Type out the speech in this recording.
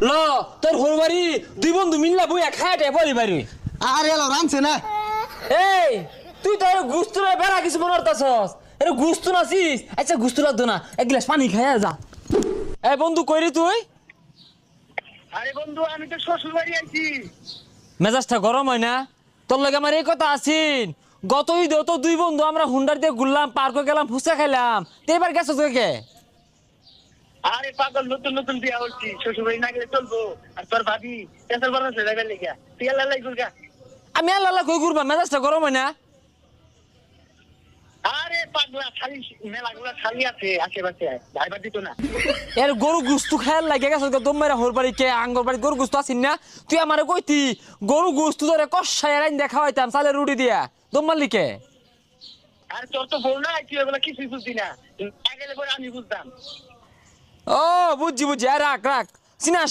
ল তোর হোর বাড়ি দুই বন্ধু মিললা বই খায়াটে বলি বাড়ি আরে এলো রানছে না এই তুই তো গুস্তুরা বেড়া কিছু মনে করতাছস এর গুস্তু নাছিস আচ্ছা গুস্তু লাগতো না এক গ্লাস পানি খায়া যা এই বন্ধু কইরি তুই আরে বন্ধু আমি তো শ্বশুর বাড়ি আইছি। মেজাজটা গরম হয় না তোর লগে আমার এই কথা আছিন গত ঈদে তো দুই বন্ধু আমরা হুন্ডার দিয়ে ঘুরলাম পার্কে গেলাম ফুচকা খাইলাম তো এবার গেছো তুই কে আরে পাগল নতুন নতুন বিয়া হচ্ছি, শ্বশুর বাড়ি না গেলে চলবো? আর তোর ভাবি ক্যান্সেল বানাচ্ছে যাবে লেগে তুই আল্লাহ গুলগা। আমি আল্লাহ কই ঘুরবা মেজাজটা গরম হয় না আরে পাগলা খালি মেলাগুলা খালি আছে আশেপাশে, ভাইবার দিত না। এর গরু গুস্তু খায়ার লাগে গেছো দম মেরা হোর বাড়ি কে আঙ্গর বাড়ি গরু গুস্তু আসিন না তুই আমারে কইতি গরু গুস্তু ধরে কষায় রাইন দেখা হইতাম চালের রুটি দিয়া দম মারলি কে আর তোর তো বউ না, তুই এগুলো কিছুই বুঝবি না, গেলে পরে আমি বুঝতাম। ও বুঝছি বুঝছি রাখ রাখ চিনা